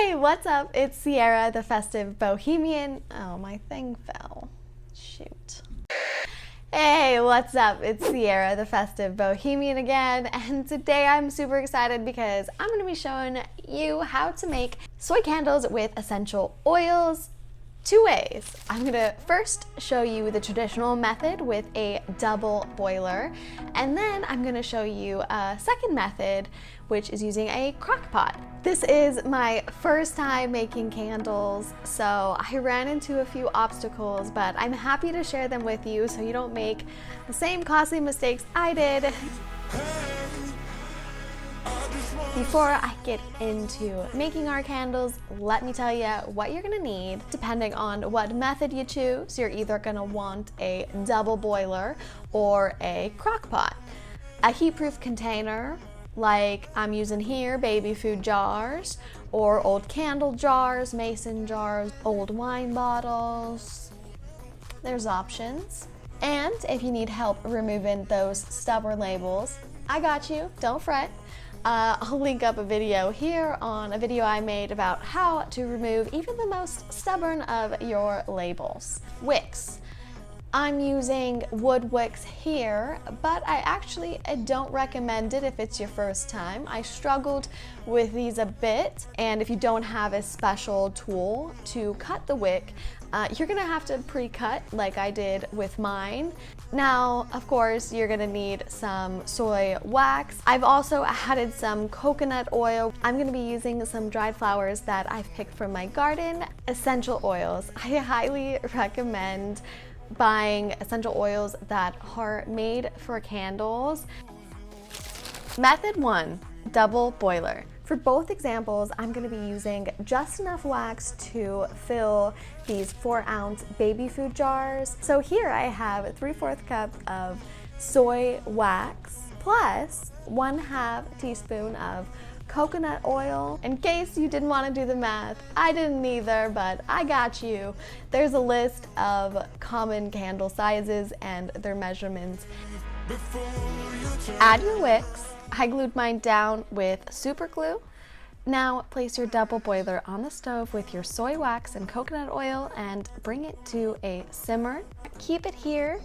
Hey, what's up? It's Sierra, the festive bohemian. Oh, my thing fell. Shoot. Hey, what's up? It's Sierra, the festive bohemian again, and today I'm super excited because I'm going to be showing you how to make soy candles with essential oils. Two ways. I'm gonna first show you the traditional method with a double boiler, and then I'm gonna show you a second method, which is using a crock pot. This is my first time making candles, so I ran into a few obstacles, but I'm happy to share them with you so you don't make the same costly mistakes I did. Before I get into making our candles, let me tell you what you're gonna need depending on what method you choose. You're either gonna want a double boiler or a crock pot. A heat-proof container, like I'm using here, baby food jars, or old candle jars, mason jars, old wine bottles. There's options. And if you need help removing those stubborn labels, I got you, don't fret. I'll link up a video here on a video I made about how to remove even the most stubborn of your labels. Wicks. I'm using wood wicks here, but I don't recommend it if it's your first time. I struggled with these a bit, and if you don't have a special tool to cut the wick, you're gonna have to pre-cut like I did with mine. Now, of course, you're gonna need some soy wax. I've also added some coconut oil. I'm gonna be using some dried flowers that I've picked from my garden. Essential oils. I highly recommend buying essential oils that are made for candles. Method 1, double boiler. For both examples, I'm going to be using just enough wax to fill these 4-ounce baby food jars. So here I have 3/4 cup of soy wax plus 1/2 teaspoon of coconut oil. In case you didn't want to do the math, I didn't either, but I got you. There's a list of common candle sizes and their measurements. Add your wicks. I glued mine down with super glue. Now place your double boiler on the stove with your soy wax and coconut oil and bring it to a simmer. Keep it here.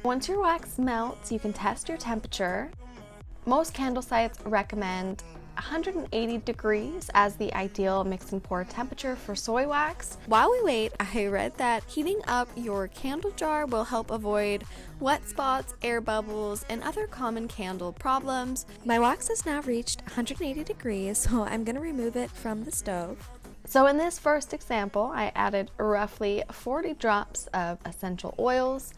Once your wax melts, you can test your temperature. Most candle sites recommend 180 degrees as the ideal mix and pour temperature for soy wax. While we wait, I read that heating up your candle jar will help avoid wet spots, air bubbles, and other common candle problems. My wax has now reached 180 degrees, so I'm going to remove it from the stove. So in this first example, I added roughly 40 drops of essential oils.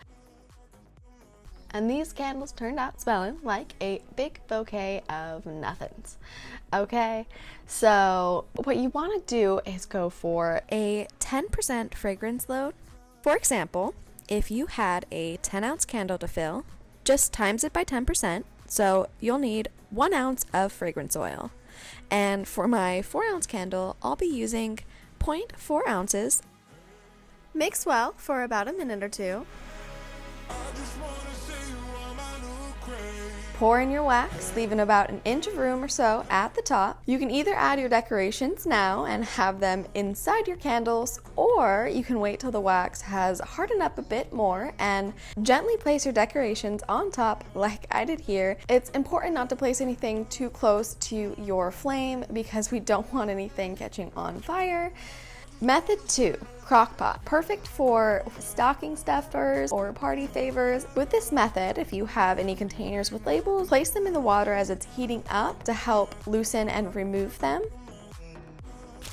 And these candles turned out smelling like a big bouquet of nothings. Okay, so what you want to do is go for a 10% fragrance load. For example, if you had a 10-ounce candle to fill, just times it by 10%, so you'll need 1 ounce of fragrance oil. And for my 4-ounce candle, I'll be using 0.4 ounces. Mix well for about a minute or two. Pour in your wax, leaving about an inch of room or so at the top. You can either add your decorations now and have them inside your candles, or you can wait till the wax has hardened up a bit more and gently place your decorations on top like I did here. It's important not to place anything too close to your flame because we don't want anything catching on fire. Method 2, crock pot. Perfect for stocking stuffers or party favors. With this method, if you have any containers with labels, place them in the water as it's heating up to help loosen and remove them.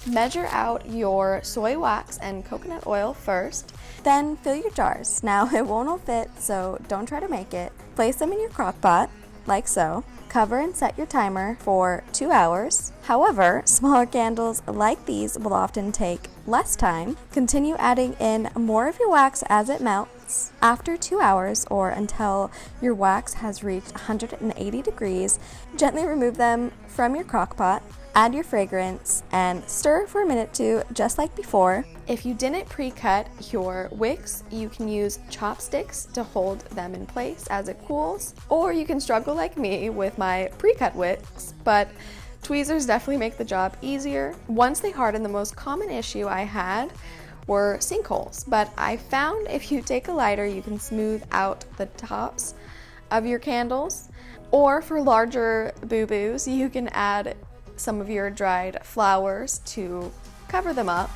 Measure out your soy wax and coconut oil first. Then fill your jars. Now it won't all fit, so don't try to make it. Place them in your crock pot, like so. Cover and set your timer for 2 hours. However, smaller candles like these will often take less time. Continue adding in more of your wax as it melts. After 2 hours or until your wax has reached 180 degrees, gently remove them from your crock pot. Add your fragrance and stir for a minute or two, just like before. If you didn't pre-cut your wicks, you can use chopsticks to hold them in place as it cools, or you can struggle like me with my pre-cut wicks, but Tweezers definitely make the job easier. Once they harden, the most common issue I had were sinkholes, but I found if you take a lighter, you can smooth out the tops of your candles. Or for larger boo-boos, you can add some of your dried flowers to cover them up.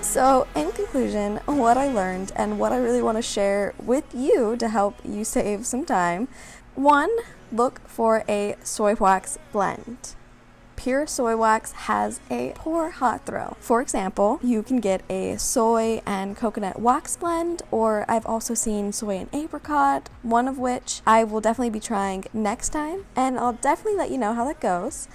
So in conclusion, what I learned and what I really want to share with you to help you save some time. 1, look for a soy wax blend. Pure soy wax has a poor hot throw. For example, you can get a soy and coconut wax blend, or I've also seen soy and apricot, one of which I will definitely be trying next time, and I'll definitely let you know how that goes.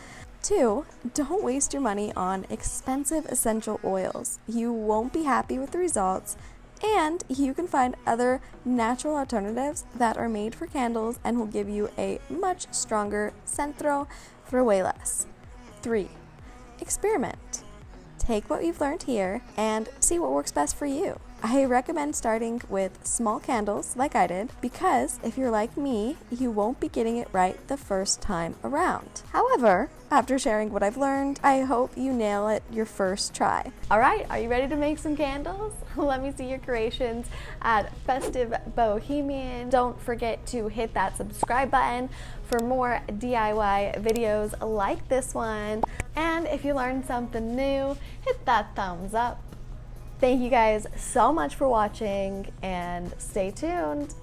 2, don't waste your money on expensive essential oils. You won't be happy with the results, and you can find other natural alternatives that are made for candles and will give you a much stronger scent throw for way less. 3, experiment. Take what you've learned here and see what works best for you. I recommend starting with small candles like I did, because if you're like me, you won't be getting it right the first time around. However, after sharing what I've learned, I hope you nail it your first try. All right, are you ready to make some candles? Let me see your creations at Festive Bohemian. Don't forget to hit that subscribe button for more DIY videos like this one. And if you learned something new, hit that thumbs up. Thank you guys so much for watching, and stay tuned.